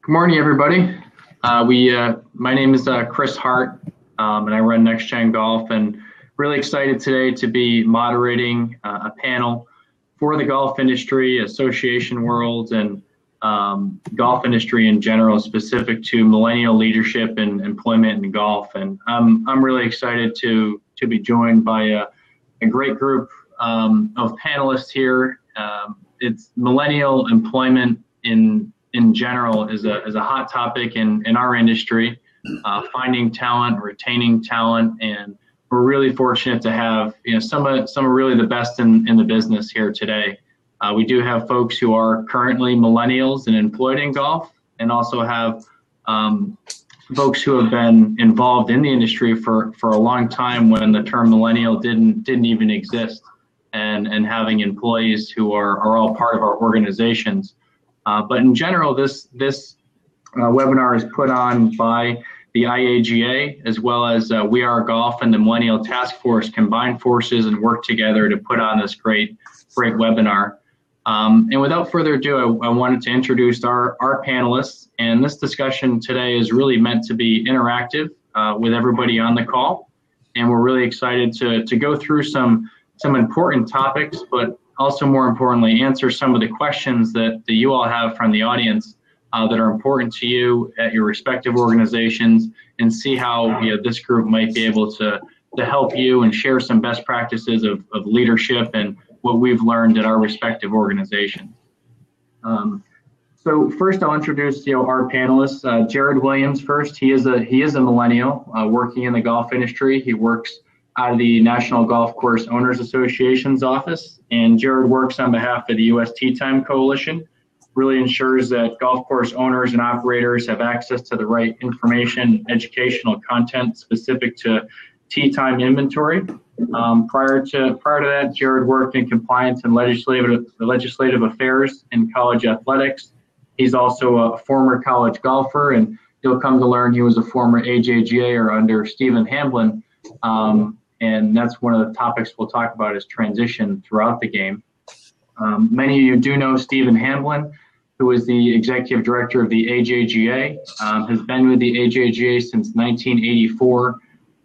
Good morning, everybody. My name is Kris Hart, and I run Nextgengolf, and really excited today to be moderating a panel for the golf industry, association world, and golf industry in general, specific to millennial leadership and employment in golf. And I'm really excited to be joined by a great group of panelists here. It's millennial employment in general is a hot topic in our industry, finding talent, retaining talent, and we're really fortunate to have some of really the best in the business here today. We do have folks who are currently millennials and employed in golf, and also have folks who have been involved in the industry for a long time when the term millennial didn't even exist, and having employees who are all part of our organizations. But in general, this webinar is put on by the IAGA, as well as We Are Golf and the Millennial Task Force combine forces and work together to put on this great webinar. And without further ado, I wanted to introduce our panelists. And this discussion today is really meant to be interactive with everybody on the call. And we're really excited to go through some important topics, but also more importantly, answer some of the questions that you all have from the audience that are important to you at your respective organizations, and see how this group might be able to help you and share some best practices of leadership and what we've learned at our respective organizations. So first, I'll introduce our panelists. Jared Williams first. He is a millennial working in the golf industry. He works out of the National Golf Course Owners Association's office, and Jared works on behalf of the U.S. Tee Time Coalition, really ensures that golf course owners and operators have access to the right information, educational content specific to tee time inventory. Prior to that, Jared worked in compliance and legislative affairs in college athletics. He's also a former college golfer, and you'll come to learn he was a former AJGA or under Stephen Hamblin. And that's one of the topics we'll talk about, is transition throughout the game. Many of you do know Stephen Hamblin, who is the executive director of the AJGA, has been with the AJGA since 1984.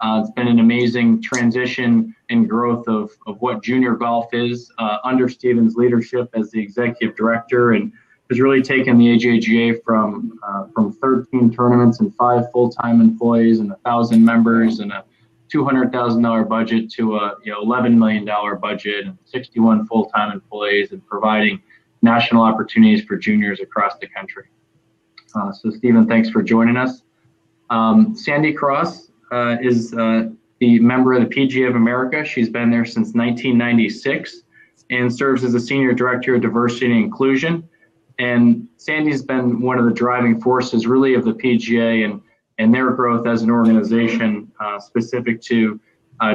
It's been an amazing transition and growth of what junior golf is under Stephen's leadership as the executive director, and has really taken the AJGA from 13 tournaments and 5 full-time employees and 1,000 members and a $200,000 budget to a $11 million budget and 61 full-time employees, and providing national opportunities for juniors across the country. So Stephen, thanks for joining us. Sandy Cross is the member of the PGA of America. She's been there since 1996 and serves as the Senior Director of Diversity and Inclusion. And Sandy's been one of the driving forces really of the PGA and their growth as an organization specific to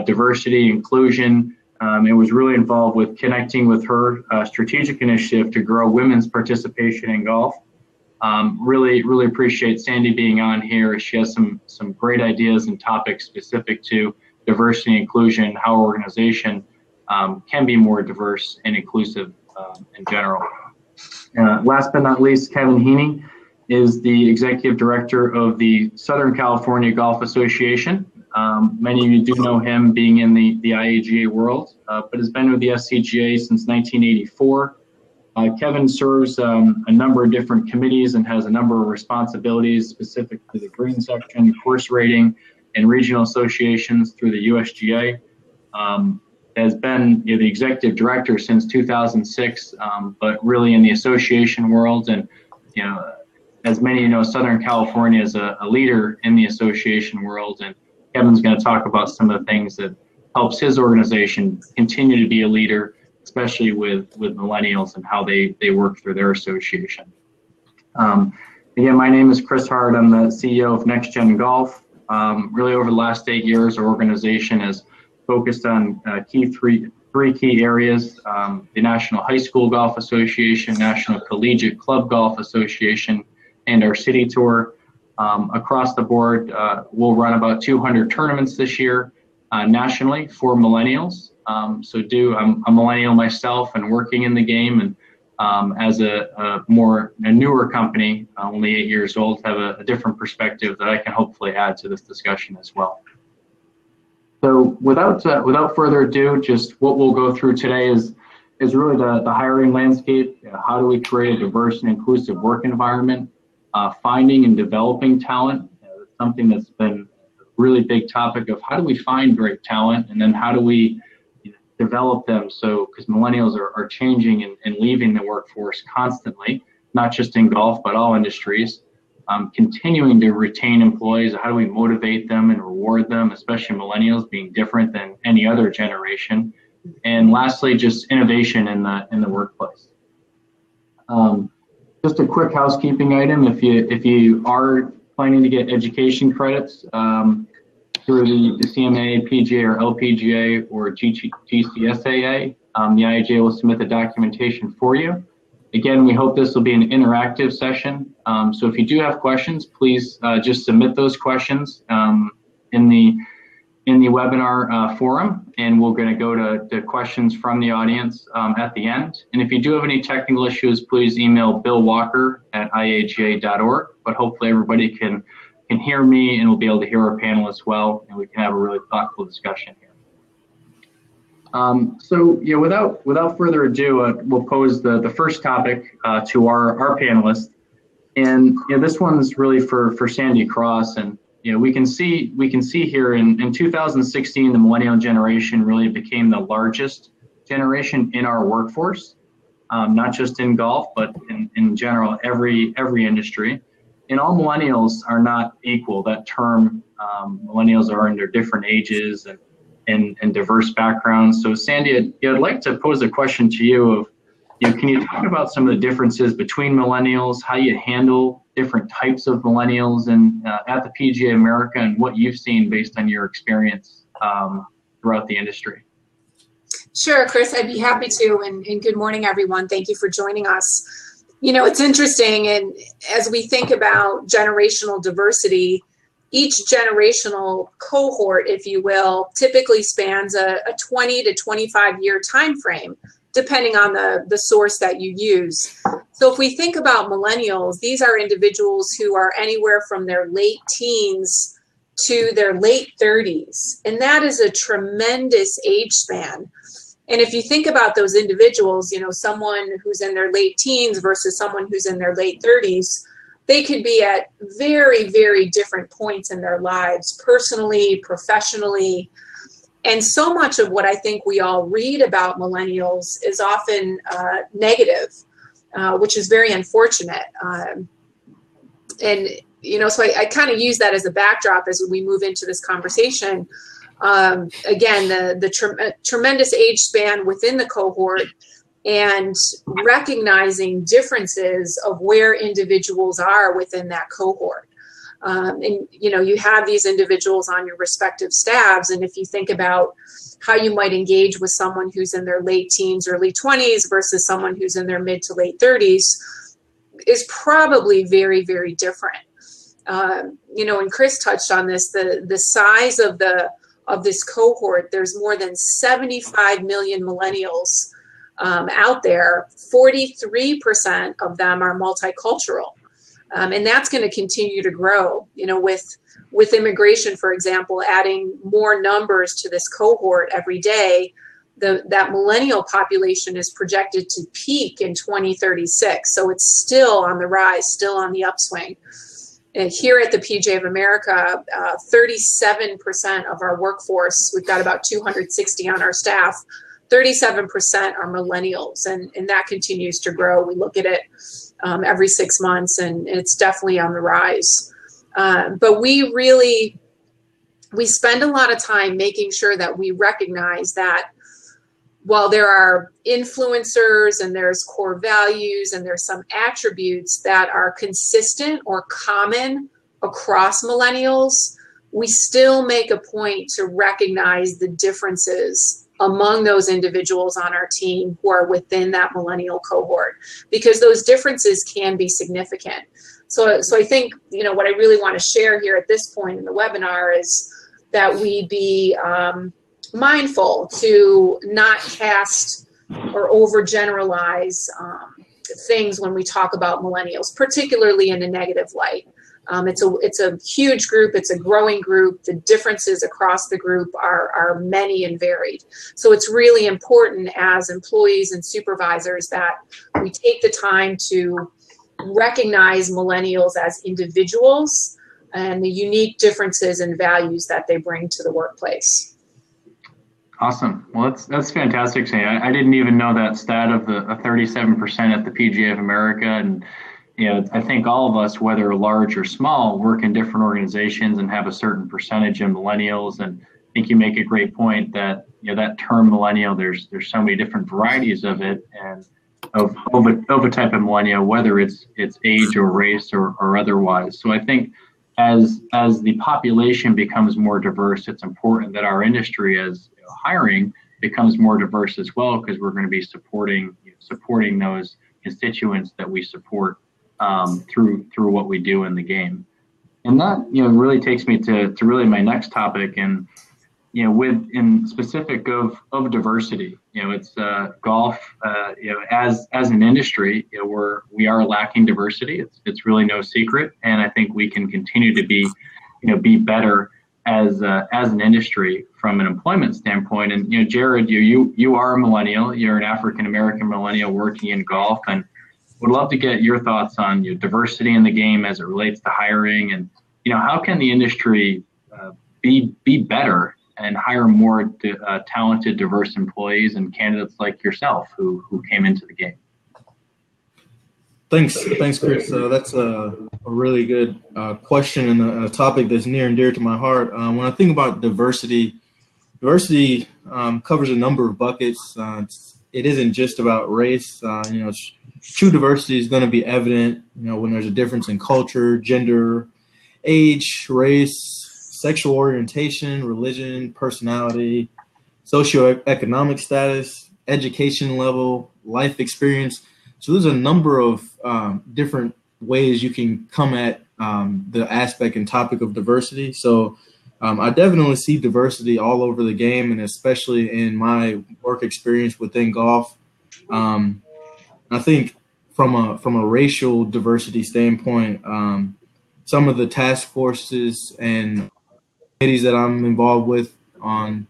diversity, inclusion. It was really involved with connecting with her strategic initiative to grow women's participation in golf. Really appreciate Sandy being on here. She has some great ideas and topics specific to diversity and inclusion, how our organization can be more diverse and inclusive in general. Last but not least, Kevin Heaney is the executive director of the Southern California Golf Association. Many of you do know him being in the IAGA world, but has been with the SCGA since 1984. Kevin serves a number of different committees and has a number of responsibilities specific to the green section, course rating, and regional associations through the USGA. Has been the executive director since 2006, but really in the association world. And as many of you know, Southern California is a leader in the association world, and Kevin's going to talk about some of the things that helps his organization continue to be a leader, especially with millennials and how they work through their association. Again, my name is Kris Hart. I'm the CEO of Nextgengolf. Really over the last 8 years, our organization has focused on three key areas: the National High School Golf Association, National Collegiate Club Golf Association, and our city tour. Across the board, we'll run about 200 tournaments this year nationally for millennials. I'm a millennial myself and working in the game, and as a newer company, only 8 years old, have a different perspective that I can hopefully add to this discussion as well. So without further ado, just what we'll go through today is really the hiring landscape. How do we create a diverse and inclusive work environment? Finding and developing talent. Something that's been a really big topic of how do we find great talent, and then how do we develop them, so because millennials are changing and leaving the workforce constantly, not just in golf but all industries. Continuing to retain employees, how do we motivate them and reward them, especially millennials being different than any other generation. And lastly, just innovation in the workplace. Just a quick housekeeping item: if you are planning to get education credits through the CMA, PGA, or LPGA, or GCSAA, the IAGA will submit the documentation for you. Again, we hope this will be an interactive session. So if you do have questions, please just submit those questions in the webinar forum, and we're going to go to questions from the audience at the end. And if you do have any technical issues, please email billwalker@iaga.org. But hopefully everybody can hear me and we'll be able to hear our panelists well, and we can have a really thoughtful discussion here. So without further ado, we'll pose the first topic to our panelists, and this one's really for Sandy Cross. And we can see here in 2016, the millennial generation really became the largest generation in our workforce, not just in golf, but in general, every industry. And all millennials are not equal. That term, millennials are in their different ages and diverse backgrounds. So Sandy, I'd like to pose a question to you of, can you talk about some of the differences between millennials, how you handle different types of millennials and at the PGA America, and what you've seen based on your experience throughout the industry? Sure, Kris, I'd be happy to. And good morning, everyone. Thank you for joining us. It's interesting, and as we think about generational diversity, each generational cohort, if you will, typically spans a 20 to 25 year time frame, depending on the source that you use. So if we think about millennials, these are individuals who are anywhere from their late teens to their late 30s, and that is a tremendous age span. And if you think about those individuals, someone who's in their late teens versus someone who's in their late 30s, they could be at very, very different points in their lives, personally, professionally. And so much of what I think we all read about millennials is often negative, which is very unfortunate. So I kind of use that as a backdrop as we move into this conversation. Again, the tremendous age span within the cohort, and recognizing differences of where individuals are within that cohort. And you have these individuals on your respective staffs, and if you think about how you might engage with someone who's in their late teens, early 20s versus someone who's in their mid to late 30s, is probably very, very different. And Kris touched on this, the size of this cohort. There's more than 75 million millennials out there. 43% of them are multicultural. And that's going to continue to grow, with immigration, for example, adding more numbers to this cohort every day. That millennial population is projected to peak in 2036. So it's still on the rise, still on the upswing. And here at the PGA of America, 37% of our workforce, we've got about 260 on our staff, 37% are millennials, and that continues to grow. We look at it every 6 months, and it's definitely on the rise. But we spend a lot of time making sure that we recognize that while there are influencers and there's core values and there's some attributes that are consistent or common across millennials, we still make a point to recognize the differences among those individuals on our team who are within that millennial cohort, because those differences can be significant. So I think, what I really want to share here at this point in the webinar is that we be mindful to not cast or overgeneralize things when we talk about millennials, particularly in a negative light. It's a huge group. It's a growing group. The differences across the group are many and varied. So it's really important as employees and supervisors that we take the time to recognize millennials as individuals and the unique differences and values that they bring to the workplace. Awesome. Well, that's fantastic, Shane. I didn't even know that stat of the 37% at the PGA of America. And I think all of us, whether large or small, work in different organizations and have a certain percentage of millennials. And I think you make a great point that that term millennial, there's so many different varieties of it, and of a type of millennial, whether it's age or race or otherwise. So I think as the population becomes more diverse, it's important that our industry, as hiring, becomes more diverse as well, because we're going to be supporting those constituents that we support through what we do in the game. And that really takes me to really my next topic, and in specific of diversity. It's golf. As an industry, we are lacking diversity. It's really no secret, and I think we can continue to be better as an industry from an employment standpoint. And Jared, you are a millennial. You're an African American millennial working in golf, and would love to get your thoughts on diversity in the game as it relates to hiring, and how can the industry be better and hire more talented, diverse employees and candidates like yourself who came into the game. Thanks, Kris. That's a really good question and a topic that's near and dear to my heart. When I think about diversity covers a number of buckets. It isn't just about race. True diversity is going to be evident, when there's a difference in culture, gender, age, race, sexual orientation, religion, personality, socioeconomic status, education level, life experience. So there's a number of different ways you can come at the aspect and topic of diversity. So I definitely see diversity all over the game, and especially in my work experience within golf. I think from a racial diversity standpoint, some of the task forces and committees that I'm involved with on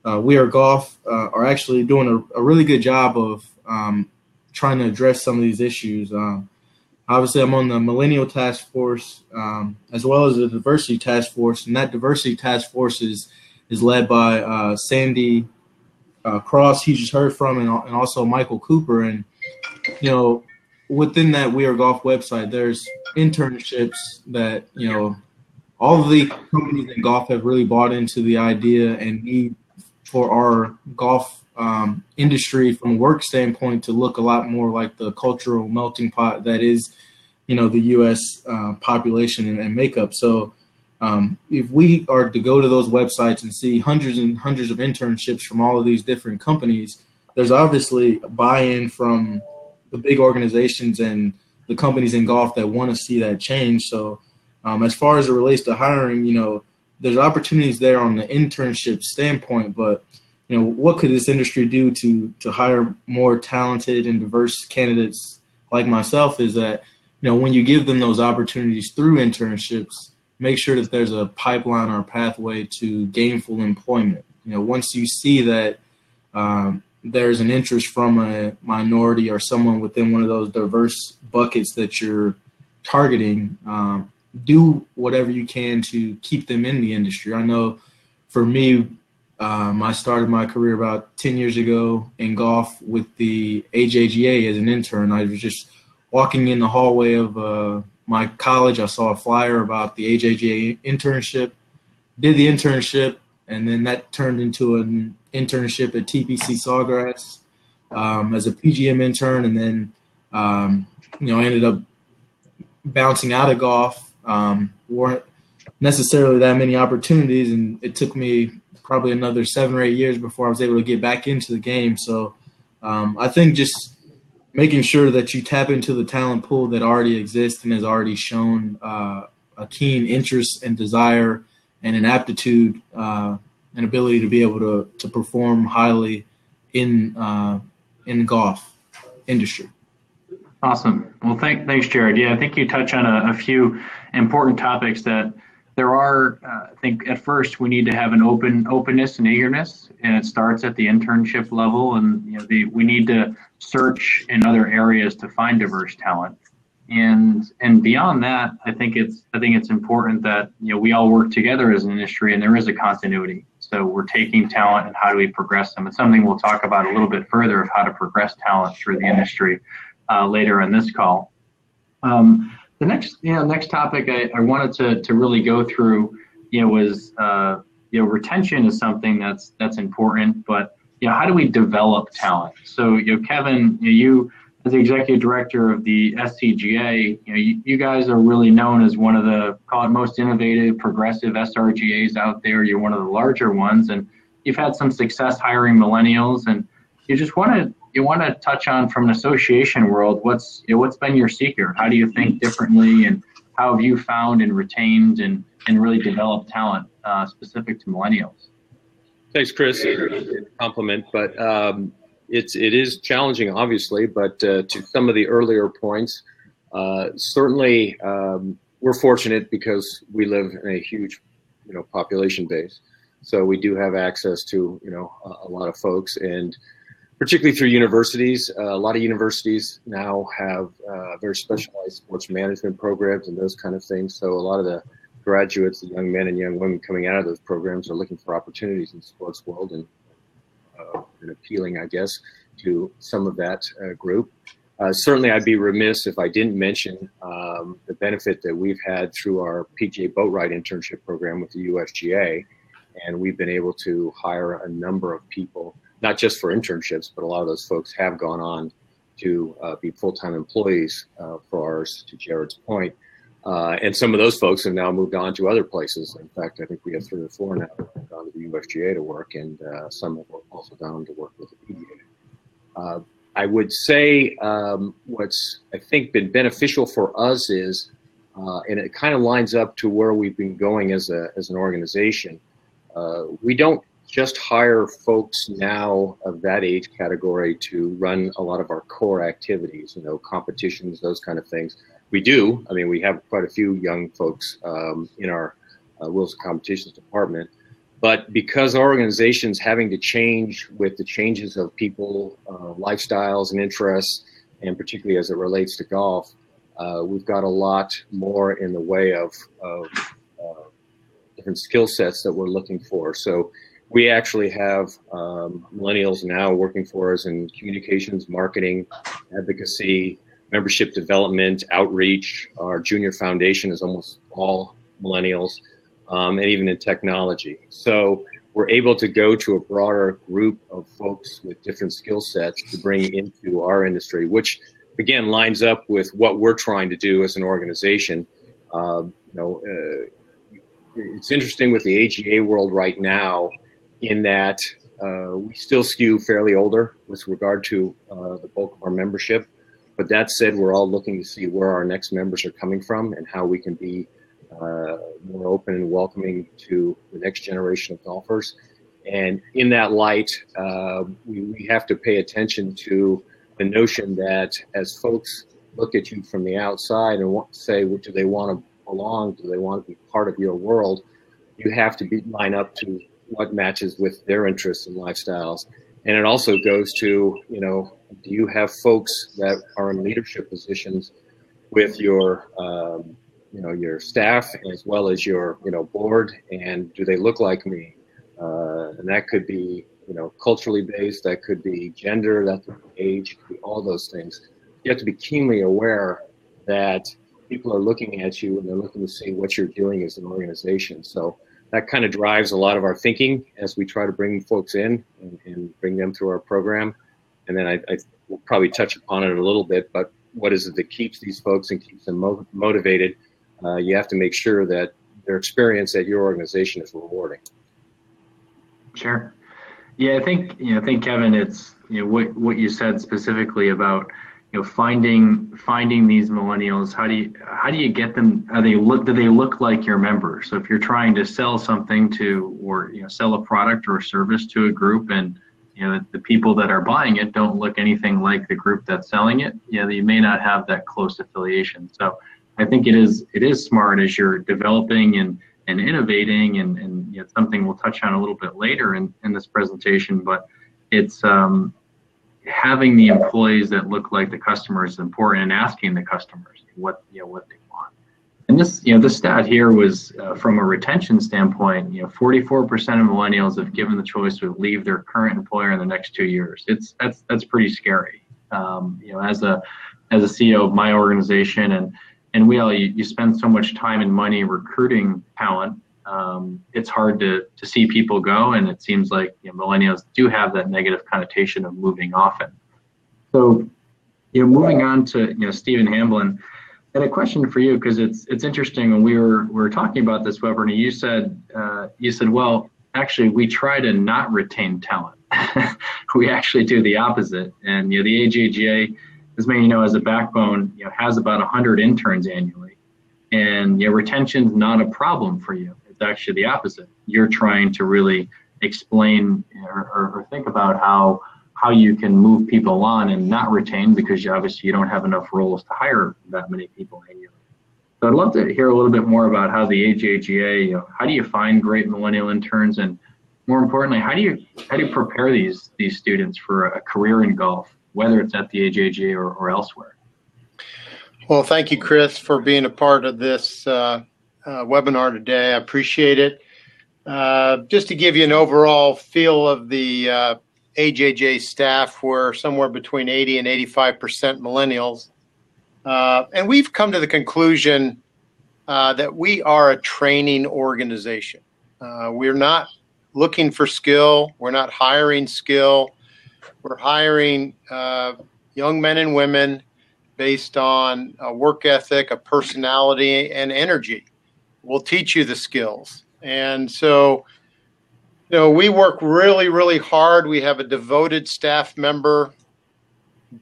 We Are Golf are actually doing a really good job of trying to address some of these issues. Obviously, I'm on the Millennial Task Force as well as the Diversity Task Force, and that Diversity Task Force is led by Sandy Cross, he just heard from, and also Michael Cooper. And, within that We Are Golf website, there's internships that, all of the companies in golf have really bought into the idea and need for our golf industry from a work standpoint to look a lot more like the cultural melting pot that is, the U.S. population and makeup. So if we are to go to those websites and see hundreds and hundreds of internships from all of these different companies, there's obviously buy-in from the big organizations and the companies in golf that want to see that change. So as far as it relates to hiring, there's opportunities there on the internship standpoint, but, what could this industry do to hire more talented and diverse candidates like myself is that, when you give them those opportunities through internships, make sure that there's a pipeline or a pathway to gainful employment. Once you see that there's an interest from a minority or someone within one of those diverse buckets that you're targeting, do whatever you can to keep them in the industry. I know for me, I started my career about 10 years ago in golf with the AJGA as an intern. I was just walking in the hallway of my college. I saw a flyer about the AJGA internship, did the internship, and then that turned into an internship at TPC Sawgrass as a PGM intern. And then, I ended up bouncing out of golf. Weren't necessarily that many opportunities, and it took me probably another 7 or 8 years before I was able to get back into the game. So I think just making sure that you tap into the talent pool that already exists and has already shown a keen interest and desire and an aptitude and ability to be able to perform highly in the golf industry. Awesome. Well, thanks, Jared. Yeah, I think you touch on a few important topics that there are. I think at first we need to have an openness and eagerness, and it starts at the internship level. And we need to search in other areas to find diverse talent. And beyond that, I think it's important that we all work together as an industry, and there is a continuity. So we're taking talent and how do we progress them? It's something we'll talk about a little bit further of how to progress talent through the industry later in this call. The next topic I wanted to really go through was retention is something that's important, but how do we develop talent? So Kevin, you as the executive director of the SCGA, you guys are really known as one of the most innovative, progressive SRGAs out there. You're one of the larger ones, and you've had some success hiring millennials. And you want to touch on, from an association world, what's been your secret? How do you think differently, and how have you found and retained and really developed talent specific to millennials? Thanks, Kris. Compliment, but it is challenging, obviously. But to some of the earlier points, certainly we're fortunate because we live in a huge, population base. So we do have access to, a lot of folks, and particularly through universities. A lot of universities now have very specialized sports management programs and those kind of things. So a lot of the graduates, the young men and young women coming out of those programs are looking for opportunities in the sports world, and appealing, I guess, to some of that group. Certainly, I'd be remiss if I didn't mention the benefit that we've had through our PGA Boat Ride internship program with the USGA, and we've been able to hire a number of people, not just for internships, but a lot of those folks have gone on to be full-time employees for ours, to Jared's point. And some of those folks have now moved on to other places. In fact, I think we have 3 or 4 now who have gone to the USGA to work, and some have also gone to work with the PGA. I would say what's, I think, been beneficial for us is, and it kind of lines up to where we've been going as an organization, we don't just hire folks now of that age category to run a lot of our core activities, competitions, those kind of things. We do. I mean, we have quite a few young folks in our rules and competitions department. But because our organization's having to change with the changes of people, lifestyles and interests, and particularly as it relates to golf, we've got a lot more in the way of different skill sets that we're looking for. So we actually have millennials now working for us in communications, marketing, advocacy, membership development, outreach. Our junior foundation is almost all millennials, and even in technology. So we're able to go to a broader group of folks with different skill sets to bring into our industry, which again lines up with what we're trying to do as an organization. It's interesting with the AJGA world right now, in that we still skew fairly older with regard to the bulk of our membership. But that said, we're all looking to see where our next members are coming from and how we can be more open and welcoming to the next generation of golfers. And in that light, we have to pay attention to the notion that as folks look at you from the outside and say, well, do they want to belong? Do they want to be part of your world? You have to line up to what matches with their interests and lifestyles. And it also goes to, do you have folks that are in leadership positions with your, your staff as well as your, board, and do they look like me? And that could be, culturally based, that could be gender, that could be age, it could be all those things. You have to be keenly aware that people are looking at you and they're looking to see what you're doing as an organization. So that kind of drives a lot of our thinking as we try to bring folks in and bring them through our program. And then I will probably touch upon it a little bit, but what is it that keeps these folks and keeps them motivated? You have to make sure that their experience at your organization is rewarding. Sure. Yeah, I think Kevin, it's what you said specifically about finding these millennials. How do you get them? Do they look like your members? So if you're trying to sell something to, or sell a product or a service to a group, and the people that are buying it don't look anything like the group that's selling it, you may not have that close affiliation. So I think it is smart as you're developing and innovating, and something we'll touch on a little bit later in this presentation, but it's having the employees that look like the customer is important, and asking the customers what they want. And this, the stat here was from a retention standpoint, 44% of millennials have given the choice to leave their current employer in the next 2 years. That's pretty scary. As a CEO of my organization, and you spend so much time and money recruiting talent, it's hard to see people go, and it seems like millennials do have that negative connotation of moving often. So, moving on to Stephen Hamblin, I had a question for you, because it's interesting. When we were talking about this webinar, you said, well, actually we try to not retain talent. We actually do the opposite, and the AJGA, as many know, as a backbone, has about 100 interns annually, and retention's not a problem for you. It's actually the opposite. You're trying to really explain or think about how you can move people on and not retain, because obviously you don't have enough roles to hire that many people annually. So I'd love to hear a little bit more about how the AJGA, how do you find great millennial interns, and more importantly, how do you prepare these students for a career in golf, whether it's at the AJGA or elsewhere? Well, thank you, Kris, for being a part of this webinar today. I appreciate it. Just to give you an overall feel of the AJJ staff, we're somewhere between 80 and 85% millennials. And we've come to the conclusion that we are a training organization. We're not looking for skill. We're not hiring skill. We're hiring young men and women based on a work ethic, a personality, and energy. We'll teach you the skills. And so, we work really, really hard. We have a devoted staff member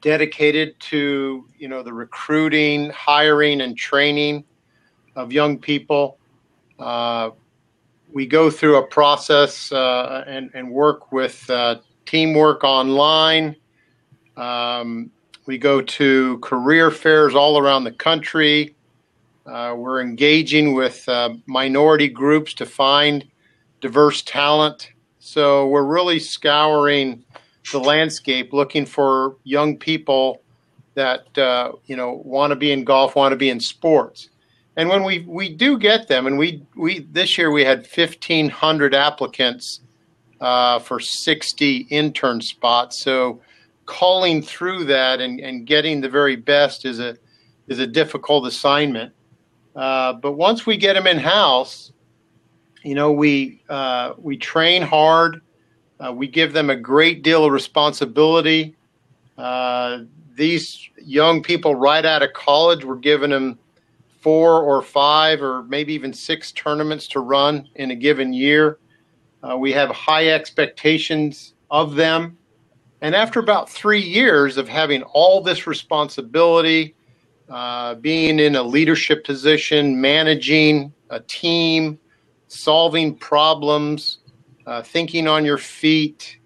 dedicated to, the recruiting, hiring, and training of young people. We go through a process and work with teamwork online. We go to career fairs all around the country. We're engaging with minority groups to find diverse talent. So we're really scouring the landscape, looking for young people that want to be in golf, want to be in sports. And when we do get them, and we this year we had 1,500 applicants for 60 intern spots. So calling through that and getting the very best is a difficult assignment. But once we get them in house, we train hard. We give them a great deal of responsibility. These young people right out of college, we're giving them 4 or 5 or maybe even 6 tournaments to run in a given year. We have high expectations of them. And after about 3 years of having all this responsibility, being in a leadership position, managing a team, solving problems, thinking on your feet,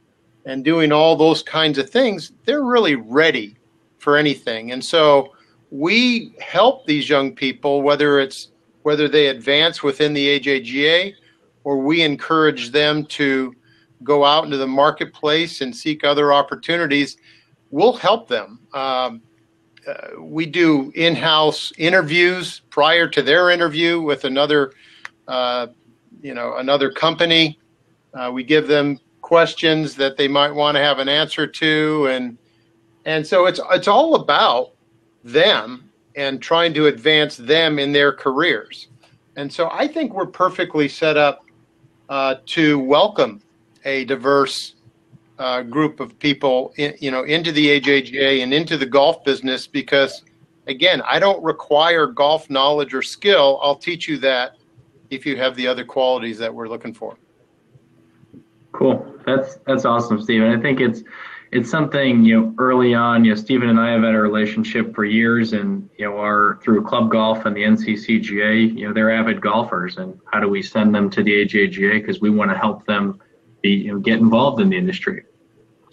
and doing all those kinds of things, they're really ready for anything. And so we help these young people, whether they advance within the AJGA, or we encourage them to go out into the marketplace and seek other opportunities. We'll help them. We do in-house interviews prior to their interview with another company. We give them questions that they might want to have an answer to, and so it's all about them and trying to advance them in their careers. And so I think we're perfectly set up to welcome a diverse group of people, into the AJGA and into the golf business, because, again, I don't require golf knowledge or skill. I'll teach you that if you have the other qualities that we're looking for. Cool. That's awesome, Stephen. I think it's something, early on, Stephen and I have had a relationship for years, and, through club golf and the NCCGA, they're avid golfers, and how do we send them to the AJGA? Because we want to help them get involved in the industry.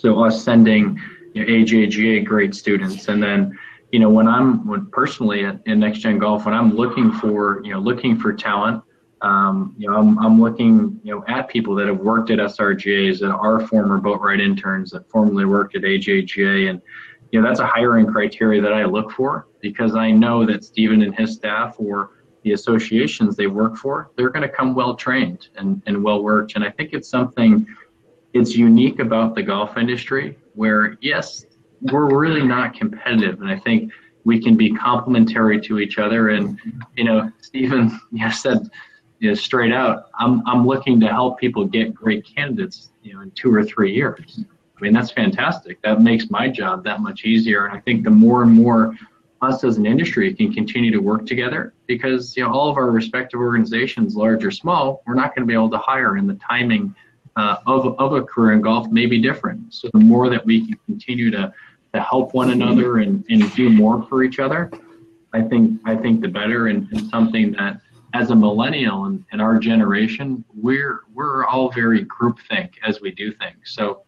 So us sending AJGA great students, and then when personally in Nextgengolf, when I'm looking for talent, I'm looking at people that have worked at SRGAs, that are former boatwright interns, that formerly worked at AJGA, and that's a hiring criteria that I look for, because I know that Stephen and his staff, or the associations they work for, they're going to come well trained and well worked. And I think it's unique about the golf industry, where yes, we're really not competitive, and I think we can be complementary to each other. And Stephen said straight out, I'm looking to help people get great candidates in 2 or 3 years. I mean, that's fantastic. That makes my job that much easier. And I think the more and more us as an industry can continue to work together, because all of our respective organizations, large or small, we're not going to be able to hire, and the timing of a career in golf may be different. So the more that we can continue to help one another and do more for each other, I think the better. And something that, as a millennial and our generation, we're all very groupthink as we do things. So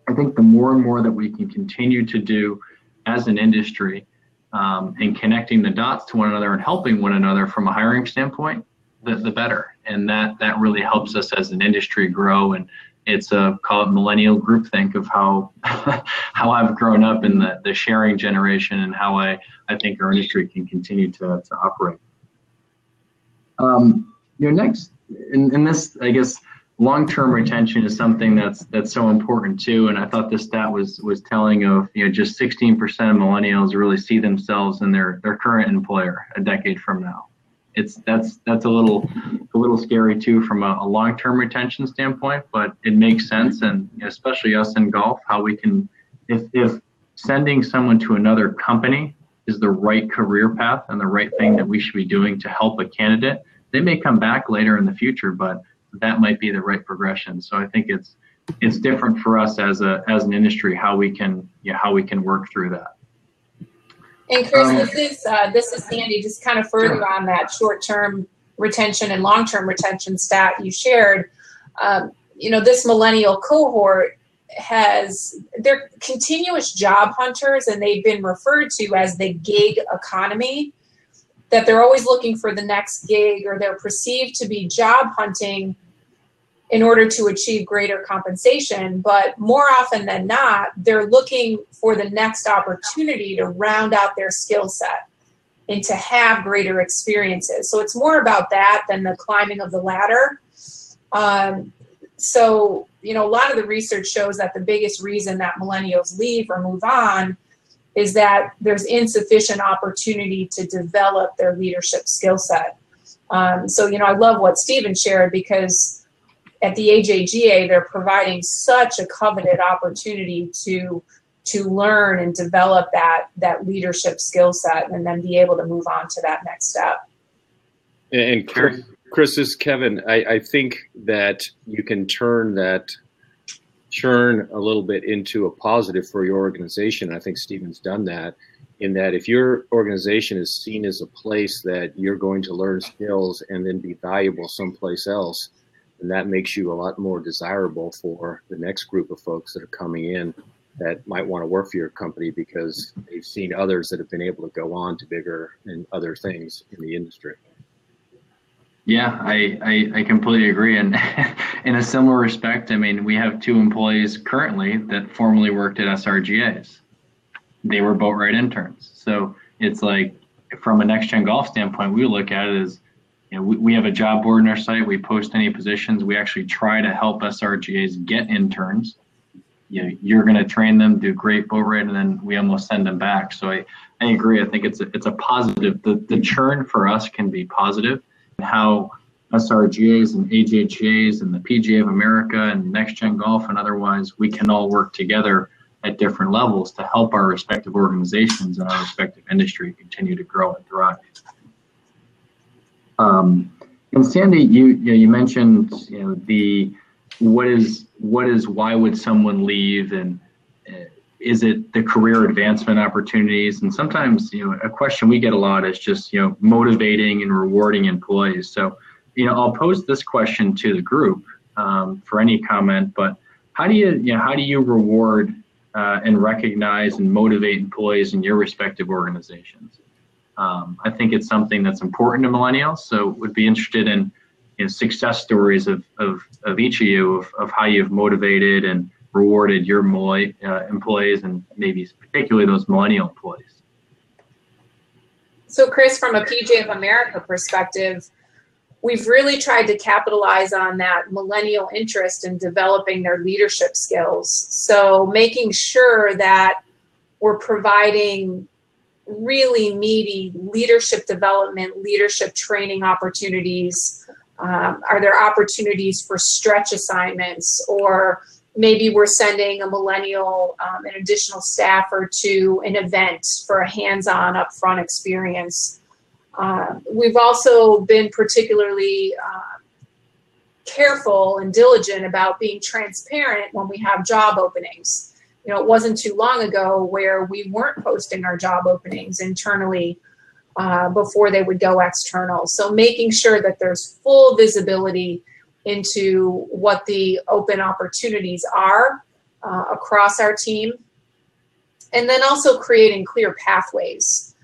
I think the more and more that we can continue to do as an industry, and connecting the dots to one another and helping one another from a hiring standpoint, the better. And that really helps us as an industry grow. And it's call it millennial groupthink of how I've grown up in the sharing generation, and how I think our industry can continue to operate. Next, in this, I guess, long-term retention is something that's so important too. And I thought this stat was telling of, just 16% of millennials really see themselves in their current employer a decade from now. That's a little scary too from a long-term retention standpoint, but it makes sense. And especially us in golf, how we can, if sending someone to another company is the right career path and the right thing that we should be doing to help a candidate, they may come back later in the future, but that might be the right progression. So I think it's different for us as an industry how we can work through that. And Kris, this is Sandy, just kind of further on that short-term retention and long-term retention stat you shared. This millennial cohort they're continuous job hunters, and they've been referred to as the gig economy, that they're always looking for the next gig, or they're perceived to be job hunting in order to achieve greater compensation. But more often than not, they're looking for the next opportunity to round out their skill set and to have greater experiences. So it's more about that than the climbing of the ladder. So, a lot of the research shows that the biggest reason that millennials leave or move on is that there's insufficient opportunity to develop their leadership skill set. So, I love what Stephen shared, because at the AJGA, they're providing such a coveted opportunity to learn and develop that leadership skill set, and then be able to move on to that next step. And Kris, this is Kevin. I think that you can turn that churn a little bit into a positive for your organization. I think Stephen's done that, in that if your organization is seen as a place that you're going to learn skills and then be valuable someplace else, then that makes you a lot more desirable for the next group of folks that are coming in that might want to work for your company, because they've seen others that have been able to go on to bigger and other things in the industry. Yeah, I completely agree. And in a similar respect, I mean, we have 2 employees currently that formerly worked at SRGAs. They were boatwright interns. So it's like, from a Nextgengolf standpoint, we look at it as, we have a job board on our site. We post any positions. We actually try to help SRGAs get interns. You're going to train them, do great boatwright, and then we almost send them back. So I agree. I think it's a positive. The churn for us can be positive. How SRGAs and AJGAs and the PGA of America and Nextgengolf and otherwise, we can all work together at different levels to help our respective organizations and our respective industry continue to grow and thrive. And Sandy, you mentioned why would someone leave, and is it the career advancement opportunities? And sometimes, a question we get a lot is just, motivating and rewarding employees. So, I'll pose this question to the group for any comment, but how do you reward and recognize and motivate employees in your respective organizations? I think it's something that's important to millennials. So would be interested in success stories of each of you of how you've motivated and rewarded your employees, and maybe particularly those millennial employees. So Kris, from a PGA of America perspective, we've really tried to capitalize on that millennial interest in developing their leadership skills. So making sure that we're providing really meaty leadership development, leadership training opportunities. Are there opportunities for stretch assignments, or maybe we're sending a millennial, an additional staffer to an event for a hands-on upfront experience. We've also been particularly careful and diligent about being transparent when we have job openings. It wasn't too long ago where we weren't posting our job openings internally before they would go external. So making sure that there's full visibility into what the open opportunities are across our team. And then also creating clear pathways,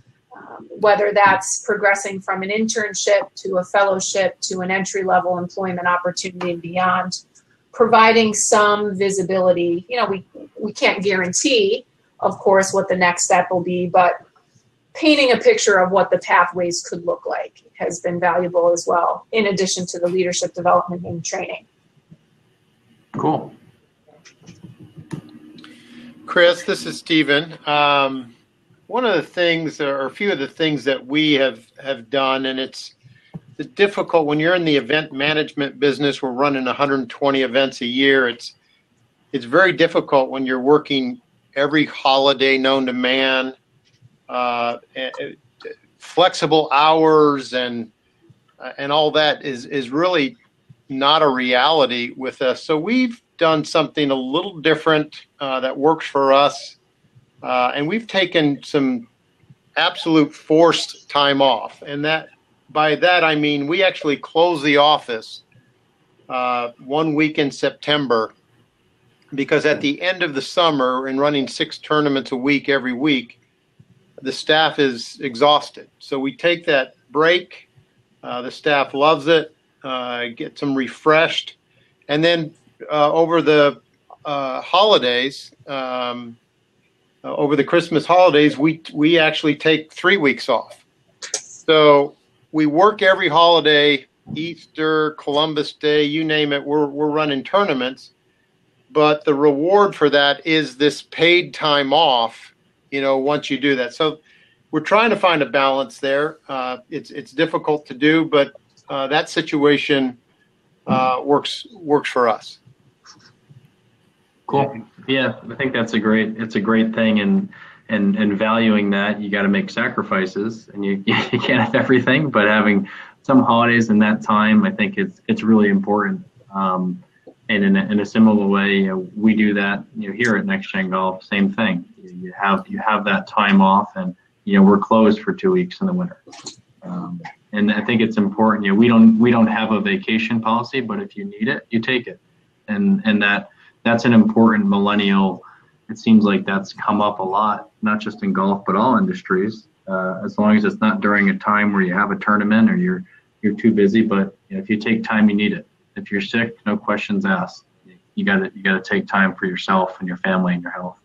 whether that's progressing from an internship to a fellowship to an entry-level employment opportunity and beyond, providing some visibility. We can't guarantee, of course, what the next step will be, but painting a picture of what the pathways could look like has been valuable as well, in addition to the leadership development and training. Cool. Kris, this is Stephen. One of the things, or a few of the things that we have done, and it's difficult when you're in the event management business. We're running 120 events a year. It's very difficult when you're working every holiday known to man, flexible hours and all that is really not a reality with us. So we've done something a little different that works for us, and we've taken some absolute forced time off, and by that I mean we actually close the office 1 week in September, because at the end of the summer and running 6 tournaments a week every week, the staff is exhausted. So we take that break. The staff loves it. Get them refreshed, and then over the holidays, over the Christmas holidays, we actually take 3 weeks off. So we work every holiday, Easter, Columbus Day, you name it. We're running tournaments, but the reward for that is this paid time off. Once you do that. So we're trying to find a balance there. It's difficult to do, but that situation works for us. Cool. Yeah, I think it's a great thing, and valuing that you got to make sacrifices, and you can't have everything, but having some holidays in that time, I think it's really important. And in a similar way, we do that. Here at Nextgengolf, same thing. You have that time off, and we're closed for 2 weeks in the winter. And I think it's important. We don't have a vacation policy, but if you need it, you take it. And that's an important millennial. It seems like that's come up a lot, not just in golf, but all industries. As long as it's not during a time where you have a tournament or you're too busy. But if you take time, you need it. If you're sick, no questions asked. You got to take time for yourself and your family and your health.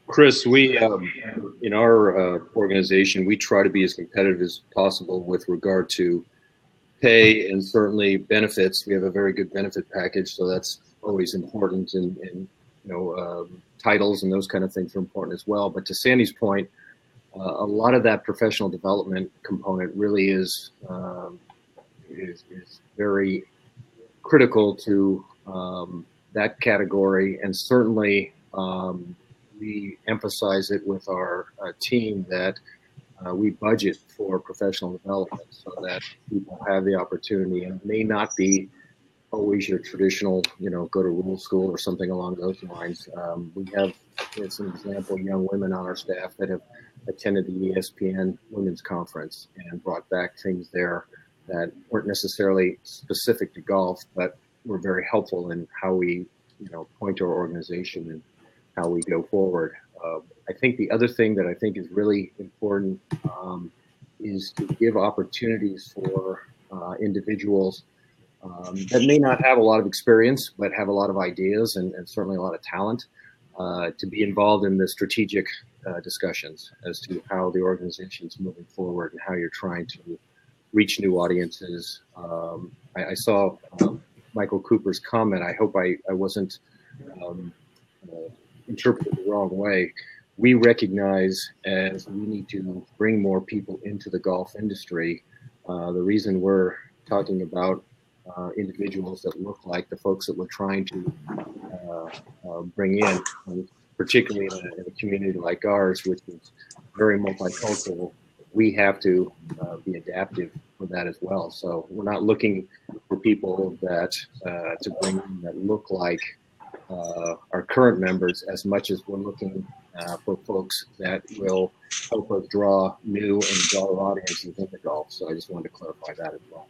Kris, we in our organization, we try to be as competitive as possible with regard to pay and certainly benefits. We have a very good benefit package, so that's always important. And titles and those kind of things are important as well. But to Sandy's point, a lot of that professional development component really is very critical to that category, and certainly we emphasize it with our team that we budget for professional development so that people have the opportunity, and it may not be always your traditional, go to rule school or something along those lines. We have, as an example, young women on our staff that have attended the ESPN Women's Conference and brought back things there that weren't necessarily specific to golf, but were very helpful in how we, point our organization and how we go forward. I think the other thing that I think is really important is to give opportunities for individuals that may not have a lot of experience, but have a lot of ideas and certainly a lot of talent to be involved in the strategic discussions as to how the organization is moving forward and how you're trying to reach new audiences. I saw Michael Cooper's comment. I hope I wasn't interpreted the wrong way. We recognize as we need to bring more people into the golf industry. The reason we're talking about individuals that look like the folks that we're trying to bring in, particularly in a community like ours, which is very multicultural, we have to be adaptive for that as well. So we're not looking for people that to bring in that look like our current members as much as we're looking for folks that will help us draw new and broader audiences into golf. So I just wanted to clarify that as well.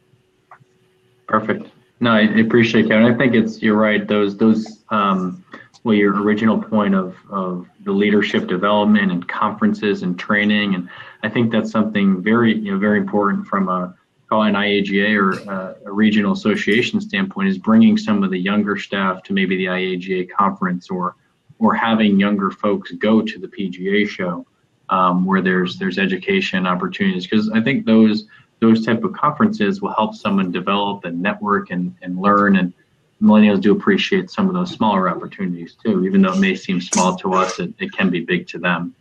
Perfect. No, I appreciate Kevin. I think you're right. Those your original point of the leadership development and conferences and training, and I think that's something very very important from an IAGA or a regional association standpoint, is bringing some of the younger staff to maybe the IAGA conference or having younger folks go to the PGA show where there's education opportunities, because I think those type of conferences will help someone develop and network and learn, and Millennials do appreciate some of those smaller opportunities too. Even though it may seem small to us, it can be big to them.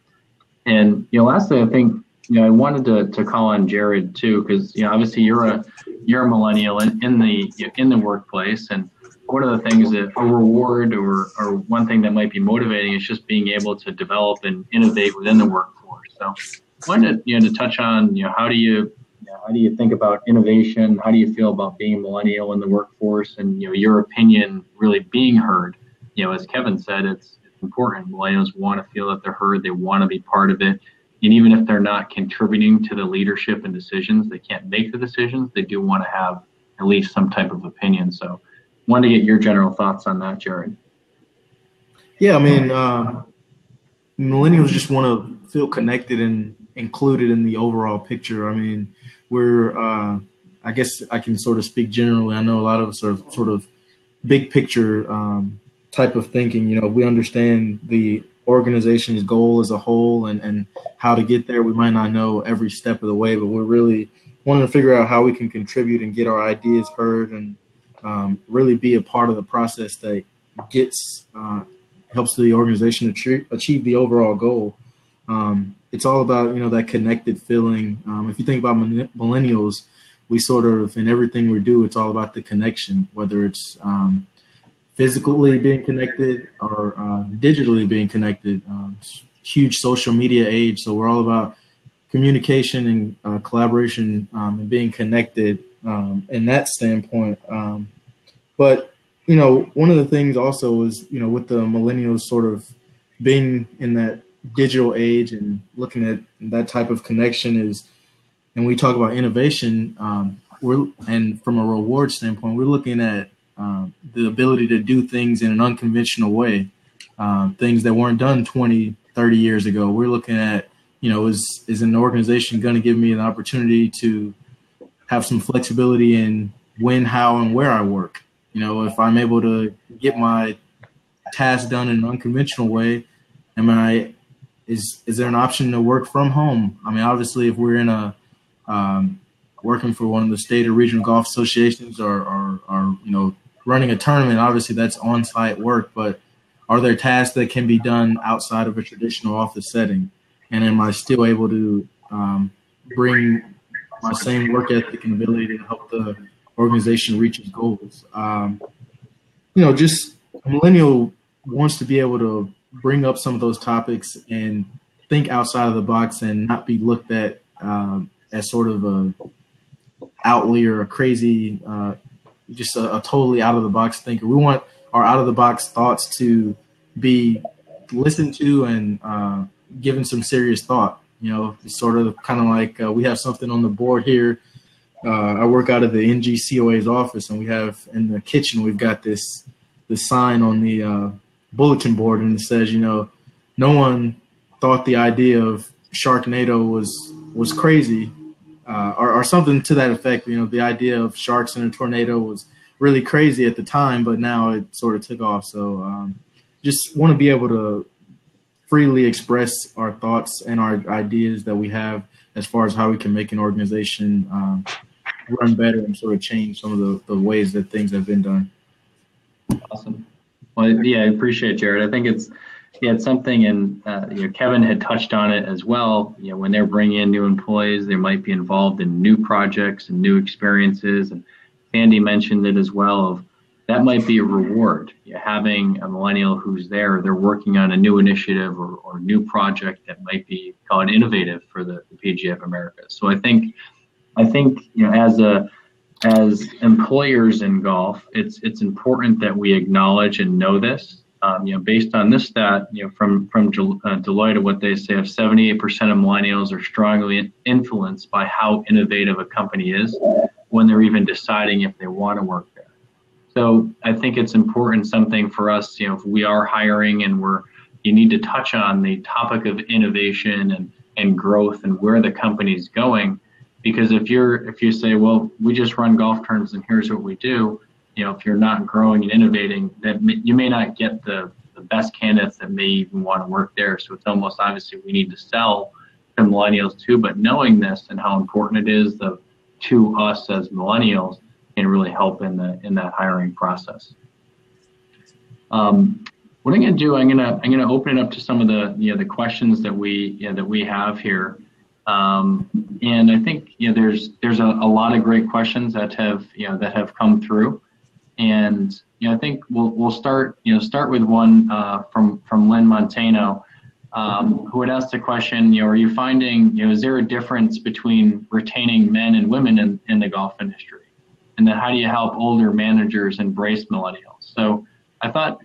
And lastly, I think I wanted to call on Jared too, because obviously you're a Millennial in the workplace, and one of the things that a reward or one thing that might be motivating is just being able to develop and innovate within the workforce. So I wanted to touch on how do you think about innovation? How do you feel about being a Millennial in the workforce, and your opinion really being heard? As Kevin said, it's important. Millennials want to feel that they're heard. They want to be part of it. And even if they're not contributing to the leadership and decisions, they can't make the decisions, they do want to have at least some type of opinion. So I wanted to get your general thoughts on that, Jared. Yeah, I mean, Millennials just want to feel connected and included in the overall picture. I mean, we're, I guess I can sort of speak generally. I know a lot of us are sort of big picture type of thinking. We understand the organization's goal as a whole and how to get there. We might not know every step of the way, but we're really wanting to figure out how we can contribute and get our ideas heard and really be a part of the process that helps the organization achieve the overall goal. It's all about, that connected feeling. If you think about Millennials, we sort of, in everything we do, it's all about the connection, whether it's physically being connected or digitally being connected. Huge social media age, so we're all about communication and collaboration and being connected in that standpoint. But, one of the things also is, with the Millennials sort of being in that digital age and looking at that type of connection is, and we talk about innovation, and from a reward standpoint, we're looking at the ability to do things in an unconventional way, things that weren't done 20, 30 years ago. We're looking at, is an organization going to give me an opportunity to have some flexibility in when, how, and where I work? If I'm able to get my task done in an unconventional way, is there an option to work from home? I mean, obviously, if we're in working for one of the state or regional golf associations or running a tournament, obviously that's on-site work, but are there tasks that can be done outside of a traditional office setting? And am I still able to bring my same work ethic and ability to help the organization reach its goals? Just a Millennial wants to be able to bring up some of those topics and think outside of the box and not be looked at as sort of a outlier, a crazy, just a totally out of the box thinker. We want our out of the box thoughts to be listened to and given some serious thought. It's sort of kind of like we have something on the board here. I work out of the NGCOA's office, and we have in the kitchen, we've got this sign on the bulletin board, and it says, no one thought the idea of Sharknado was crazy, or something to that effect. The idea of sharks in a tornado was really crazy at the time, but now it sort of took off. So just want to be able to freely express our thoughts and our ideas that we have as far as how we can make an organization run better and sort of change some of the ways that things have been done. Awesome. Well, yeah, I appreciate it, Jared. I think it's something, and Kevin had touched on it as well. When they're bringing in new employees, they might be involved in new projects and new experiences. And Sandy mentioned it as well. Of that might be a reward. Having a millennial who's they're working on a new initiative or new project that might be called innovative for the PGA of America. So I think as employers in golf, it's important that we acknowledge and know this. Based on this stat, from Deloitte, what they say of 78% of millennials are strongly influenced by how innovative a company is when they're even deciding if they want to work there. So I think it's important, something for us, if we are hiring and you need to touch on the topic of innovation and growth and where the company's going. Because if you say, well, we just run golf tournaments and here's what we do, if you're not growing and innovating, that you may not get the best candidates that may even want to work there. So it's almost obviously we need to sell to millennials too. But knowing this and how important it is to us as millennials can really help in that hiring process. What I'm going to do, I'm going to open it up to some of the questions that we have here. And I think there's a lot of great questions that have come through, and I think we'll start with one from Lynn Montano, who had asked the question, are you finding is there a difference between retaining men and women in the golf industry, and then how do you help older managers embrace millennials? So I thought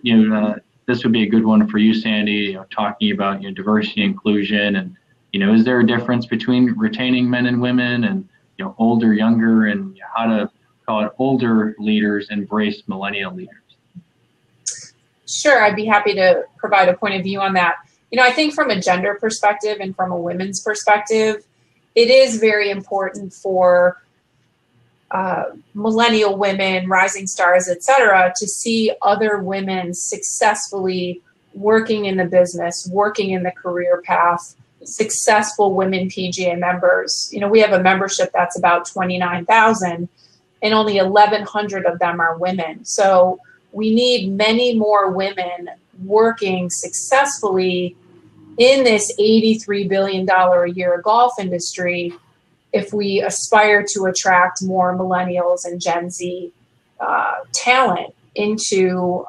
this would be a good one for you, Sandy, talking about diversity, inclusion, and is there a difference between retaining men and women and, older, younger, and how to call it older leaders embrace millennial leaders? Sure, I'd be happy to provide a point of view on that. I think from a gender perspective and from a women's perspective, it is very important for millennial women, rising stars, et cetera, to see other women successfully working in the business, working in the career path, successful women PGA members. We have a membership that's about 29,000 and only 1,100 of them are women. So we need many more women working successfully in this $83 billion a year golf industry if we aspire to attract more millennials and Gen Z talent into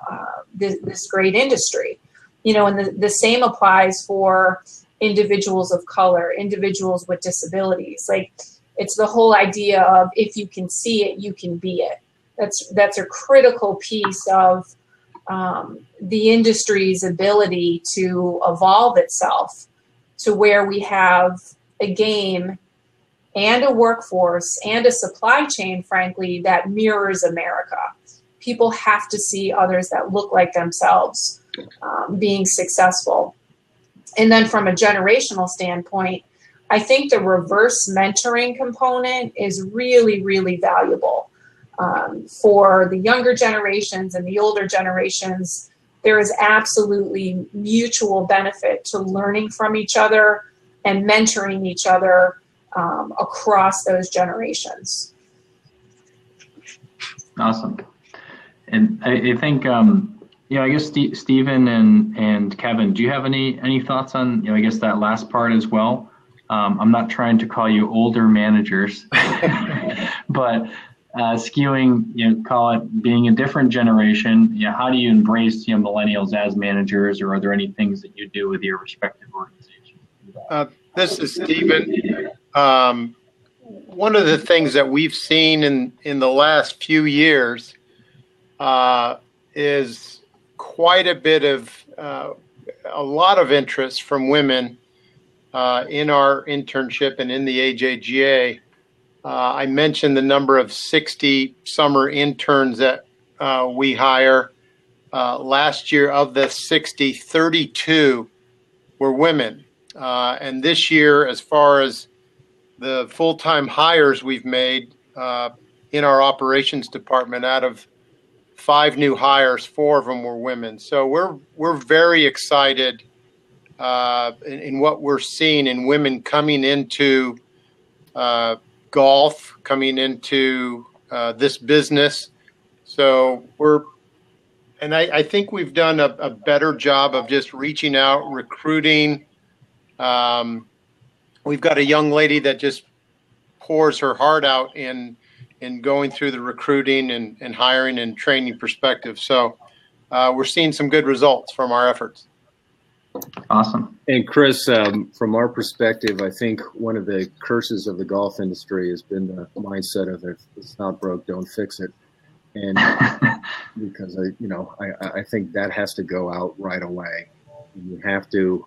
this great industry. And the same applies for individuals of color, individuals with disabilities. Like, it's the whole idea of if you can see it, you can be it. That's a critical piece of the industry's ability to evolve itself to where we have a game and a workforce and a supply chain, frankly, that mirrors America. People have to see others that look like themselves being successful. And then from a generational standpoint, I think the reverse mentoring component is really, really valuable. For the younger generations and the older generations, there is absolutely mutual benefit to learning from each other and mentoring each other across those generations. Awesome. And I think, I guess Stephen and Kevin, do you have any thoughts on, I guess that last part as well? I'm not trying to call you older managers, but skewing, call it being a different generation. How do you embrace, millennials as managers, or are there any things that you do with your respective organizations? This is Stephen. One of the things that we've seen in the last few years is quite a bit of a lot of interest from women in our internship and in the AJGA. I mentioned the number of 60 summer interns that we hire. Last year, of the 60, 32 were women. And this year, as far as the full-time hires we've made in our operations department, out of 5 new hires, 4 of them were women. So we're very excited in what we're seeing in women coming into golf, coming into this business. So I think we've done a better job of just reaching out, recruiting. We've got a young lady that just pours her heart out in going through the recruiting and hiring and training perspective. So we're seeing some good results from our efforts. Awesome. And Kris, from our perspective, I think one of the curses of the golf industry has been the mindset of if it's not broke, don't fix it. And because I think that has to go out right away. You have to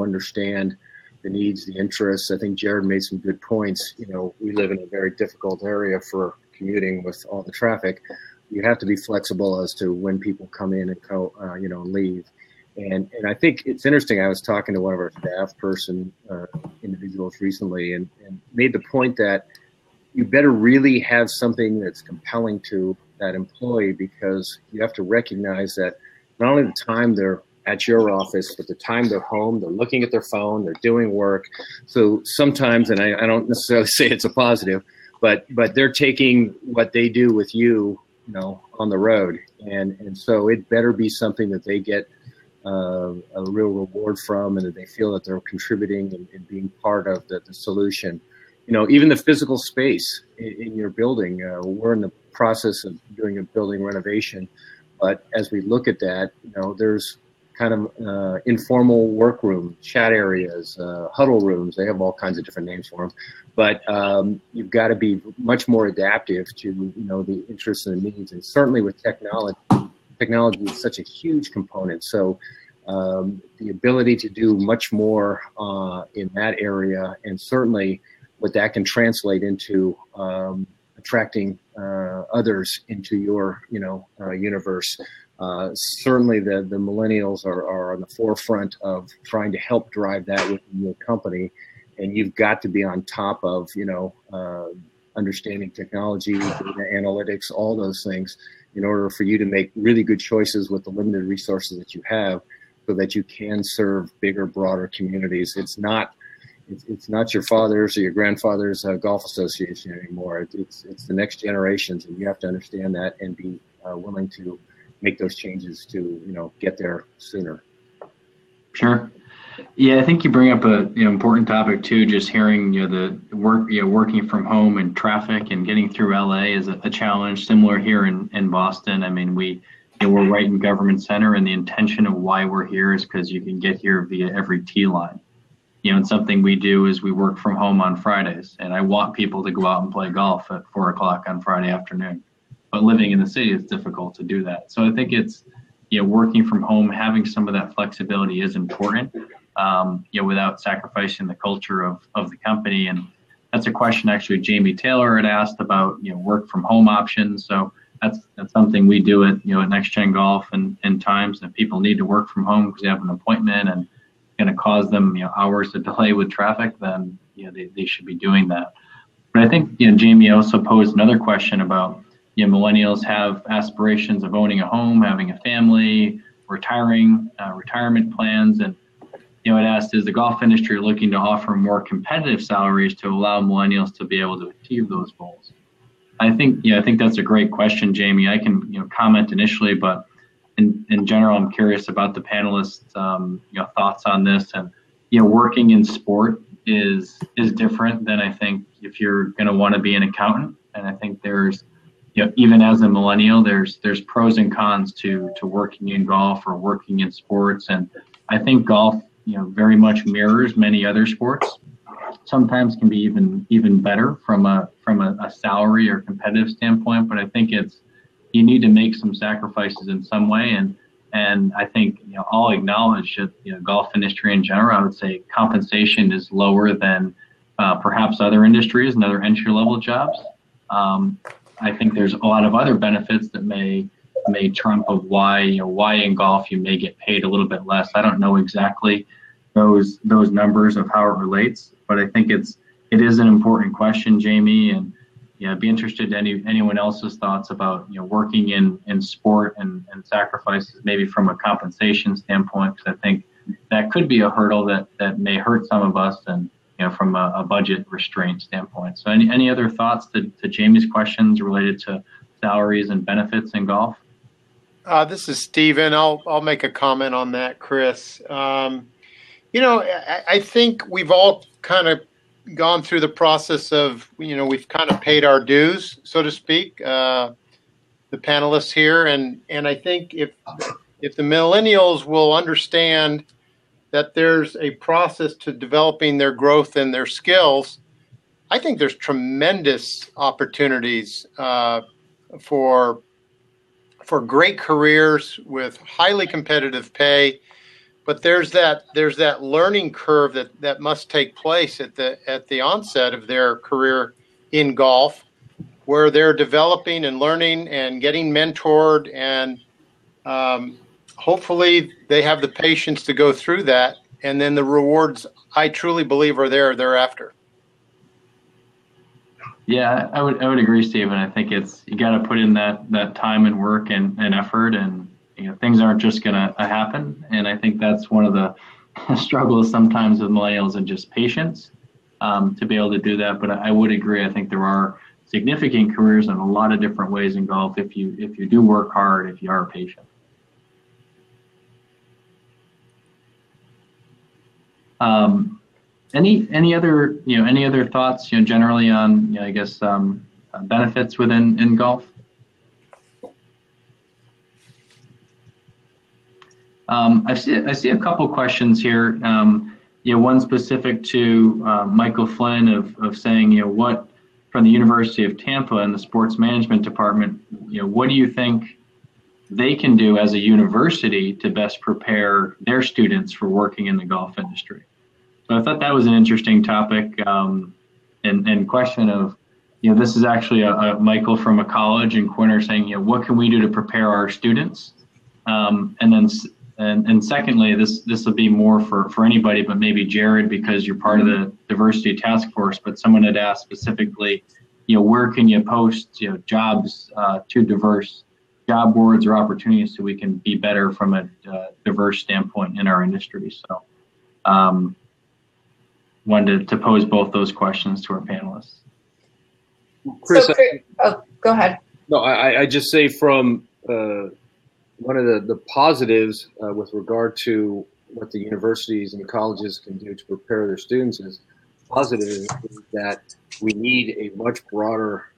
understand the needs, the interests. I think Jared made some good points. We live in a very difficult area for commuting with all the traffic. You have to be flexible as to when people come in and leave. And I think it's interesting. I was talking to one of our staff person individuals recently and made the point that you better really have something that's compelling to that employee, because you have to recognize that not only the time they're at your office, but the time they're home, they're looking at their phone, they're doing work. So sometimes, and I don't necessarily say it's a positive, but they're taking what they do with you, on the road. And so it better be something that they get a real reward from, and that they feel that they're contributing and being part of the solution. Even the physical space in your building, we're in the process of doing a building renovation. But as we look at that, there's kind of informal workroom, chat areas, huddle rooms. They have all kinds of different names for them. But you've got to be much more adaptive to, the interests and the needs. And certainly with technology is such a huge component. So the ability to do much more in that area, and certainly what that can translate into attracting others into your, universe. Certainly the millennials are on the forefront of trying to help drive that within your company. And you've got to be on top of, understanding technology, data analytics, all those things, in order for you to make really good choices with the limited resources that you have, so that you can serve bigger, broader communities. It's not your father's or your grandfather's golf association anymore. It's the next generations, and you have to understand that and be willing to make those changes to get there sooner. Sure. Yeah, I think you bring up a important topic too. Just hearing the work, working from home and traffic and getting through LA is a challenge. Similar here in Boston. I mean, we're right in Government Center, and the intention of why we're here is because you can get here via every T line. And something we do is we work from home on Fridays, and I want people to go out and play golf at 4 o'clock on Friday afternoon. But living in the city, it's difficult to do that. So I think it's, working from home, having some of that flexibility is important, without sacrificing the culture of the company. And that's a question actually Jamie Taylor had asked about, work from home options. So that's something we do at Nextgengolf and times that people need to work from home because they have an appointment and going to cause them hours of delay with traffic, then they should be doing that. But I think Jamie also posed another question about millennials have aspirations of owning a home, having a family, retiring, retirement plans, and it asked, is the golf industry looking to offer more competitive salaries to allow millennials to be able to achieve those goals? I think that's a great question, Jamie. I can comment initially, but in general, I'm curious about the panelists' thoughts on this. And working in sport is different than I think if you're going to want to be an accountant. And I think there's even as a millennial, there's pros and cons to working in golf or working in sports. And I think golf very much mirrors many other sports. Sometimes can be even better from a salary or competitive standpoint. But I think you need to make some sacrifices in some way, and I think I'll acknowledge that golf industry in general, I would say compensation is lower than perhaps other industries and other entry-level jobs. I think there's a lot of other benefits that may trump of why in golf you may get paid a little bit less. I don't know exactly those numbers of how it relates, but I think it is an important question, Jamie, and I'd be interested in anyone else's thoughts about working in sport and sacrifices maybe from a compensation standpoint, because I think that could be a hurdle that may hurt some of us, and from a budget restraint standpoint. So any other thoughts to Jamie's questions related to salaries and benefits in golf? This is Steven. I'll make a comment on that, Kris. I think we've all kind of gone through the process of, we've kind of paid our dues, so to speak, the panelists here. And I think if the millennials will understand that there's a process to developing their growth and their skills, I think there's tremendous opportunities for great careers with highly competitive pay. But there's that learning curve that must take place at the onset of their career in golf, where they're developing and learning and getting mentored, and hopefully they have the patience to go through that, and then the rewards, I truly believe, are thereafter. Yeah, I would agree, Stephen. I think you got to put in that time and work and effort, and things aren't just going to happen. And I think that's one of the struggles sometimes with millennials, and just patience to be able to do that. But I would agree. I think there are significant careers in a lot of different ways in golf if you do work hard, if you are patient. Any other thoughts generally on I guess benefits in golf? I see a couple questions here. One specific to Michael Flynn of saying what from the University of Tampa and the sports management department, what do you think they can do as a university to best prepare their students for working in the golf industry? So I thought that was an interesting topic and question of, this is actually a Michael from a college in Quinter saying, what can we do to prepare our students? And secondly, this will be more for anybody, but maybe Jared, because you're part of the diversity task force, but someone had asked specifically, where can you post, jobs to diverse job boards or opportunities so we can be better from a diverse standpoint in our industry. So wanted to pose both those questions to our panelists. Kris, go ahead. No, I just say from one of the positives with regard to what the universities and colleges can do to prepare their students is positive is that we need a much broader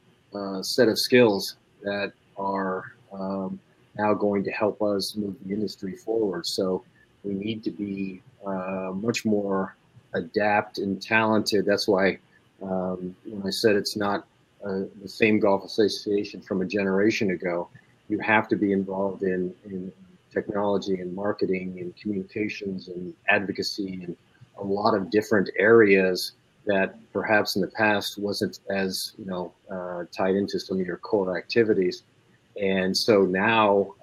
set of skills that are now going to help us move the industry forward. So we need to be much more adept and talented. That's why when I said it's not the same golf association from a generation ago, you have to be involved in technology and marketing and communications and advocacy and a lot of different areas that perhaps in the past wasn't as tied into some of your core activities. And so now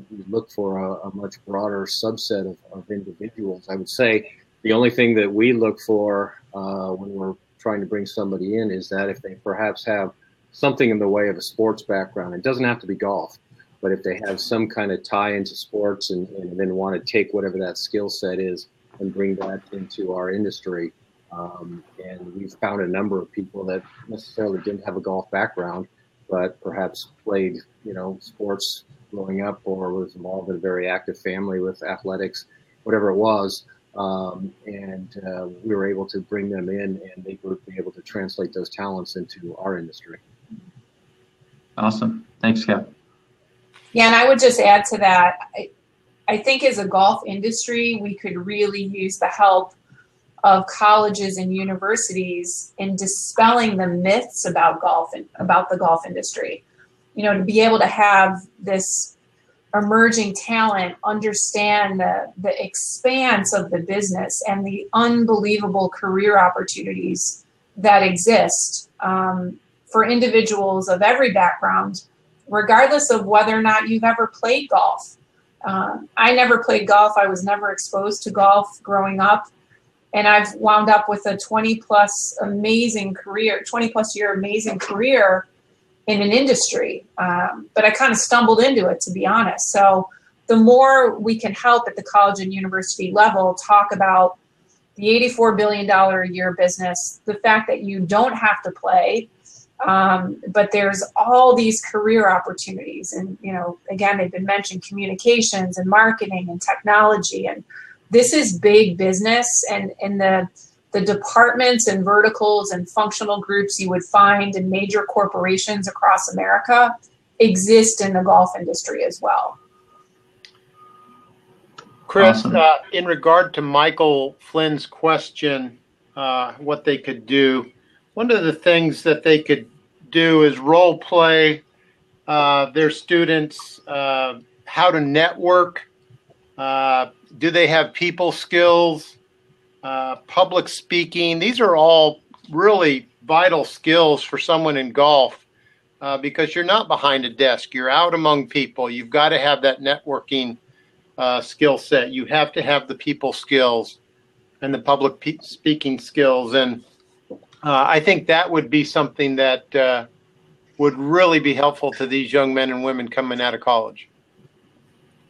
we look for a much broader subset of individuals. I would say the only thing that we look for when we're trying to bring somebody in is that if they perhaps have something in the way of a sports background, it doesn't have to be golf, but if they have some kind of tie into sports and then want to take whatever that skill set is and bring that into our industry. And we've found a number of people that necessarily didn't have a golf background, but perhaps played, sports growing up or was involved in a very active family with athletics, whatever it was. And we were able to bring them in, and they would be able to translate those talents into our industry. Awesome. Thanks, Kev. Yeah, and I would just add to that, I think as a golf industry, we could really use the help of colleges and universities in dispelling the myths about golf and about the golf industry. To be able to have this emerging talent understand the expanse of the business and the unbelievable career opportunities that exist for individuals of every background, regardless of whether or not you've ever played golf. I never played golf. I was never exposed to golf growing up. And I've wound up with a 20-plus year amazing career in an industry. But I kind of stumbled into it, to be honest. So the more we can help at the college and university level talk about the $84 billion a year business, the fact that you don't have to play, but there's all these career opportunities. And, again, they've been mentioned, communications and marketing and technology. And this is big business. And the departments and verticals and functional groups you would find in major corporations across America exist in the golf industry as well. Kris, in regard to Michael Flynn's question, what they could do, one of the things that they could do is role play their students, how to network. Do they have people skills, public speaking? These are all really vital skills for someone in golf because you're not behind a desk. You're out among people. You've got to have that networking skill set. You have to have the people skills and the public speaking skills. And I think that would be something that would really be helpful to these young men and women coming out of college.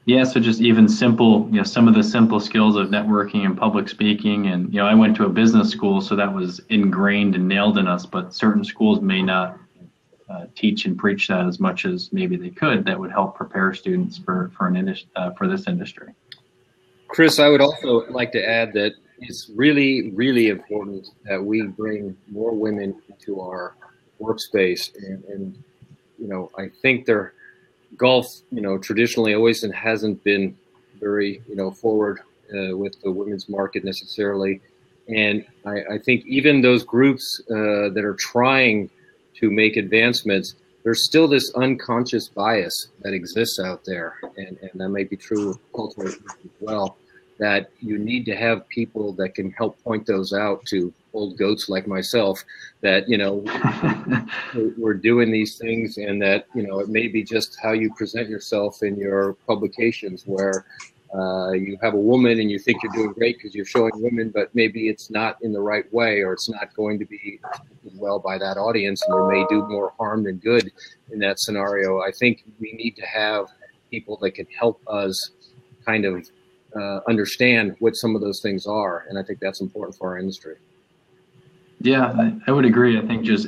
Yeah, so just even simple, some of the simple skills of networking and public speaking. And, I went to a business school, so that was ingrained and nailed in us, but certain schools may not teach and preach that as much as maybe they could. That would help prepare students for this industry. Kris, I would also like to add that it's really, really important that we bring more women into our workspace. And I think golf, traditionally always hasn't been very, forward with the women's market necessarily. And I think even those groups that are trying to make advancements, there's still this unconscious bias that exists out there. And that may be true of cultural as well, that you need to have people that can help point those out to old goats like myself, that, we're doing these things, and that, it may be just how you present yourself in your publications where you have a woman and you think you're doing great because you're showing women, but maybe it's not in the right way, or it's not going to be well by that audience, and you may do more harm than good in that scenario. I think we need to have people that can help us kind of understand what some of those things are, and I think that's important for our industry. Yeah, I would agree. I think just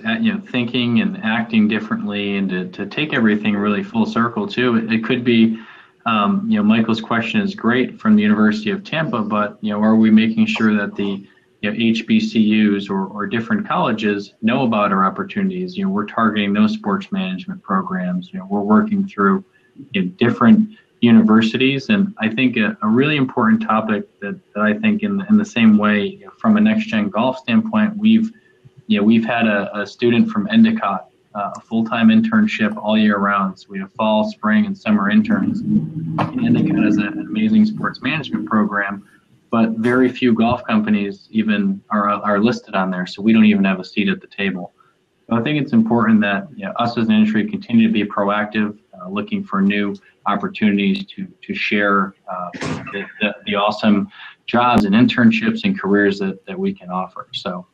thinking and acting differently, and to take everything really full circle too. It could be, Michael's question is great from the University of Tampa, but are we making sure that the HBCUs or different colleges know about our opportunities? We're targeting those sports management programs. We're working through different universities, and I think a really important topic that I think in the same way from a Next Gen Golf standpoint, we've had a student from Endicott, a full-time internship all year round. So we have fall, spring, and summer interns. Endicott has an amazing sports management program, but very few golf companies even are listed on there. So we don't even have a seat at the table. So I think it's important that us as an industry continue to be proactive, looking for new opportunities to share the awesome jobs and internships and careers that we can offer. So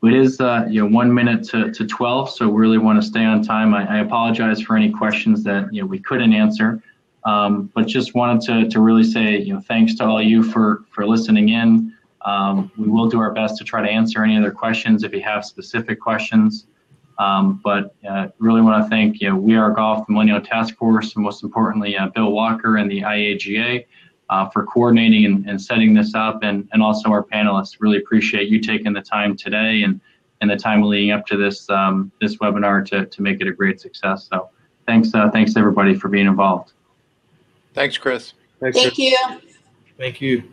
it is 1 minute to 12, so we really want to stay on time. I apologize for any questions that we couldn't answer, but just wanted to really say thanks to all you for listening in. We will do our best to try to answer any other questions if you have specific questions. But really want to thank We Are Golf, the Millennial Task Force, and most importantly, Bill Walker and the IAGA for coordinating and setting this up, and also our panelists. Really appreciate you taking the time today and the time leading up to this webinar to make it a great success. So thanks everybody for being involved. Thanks, Kris. Thank you. Thank you.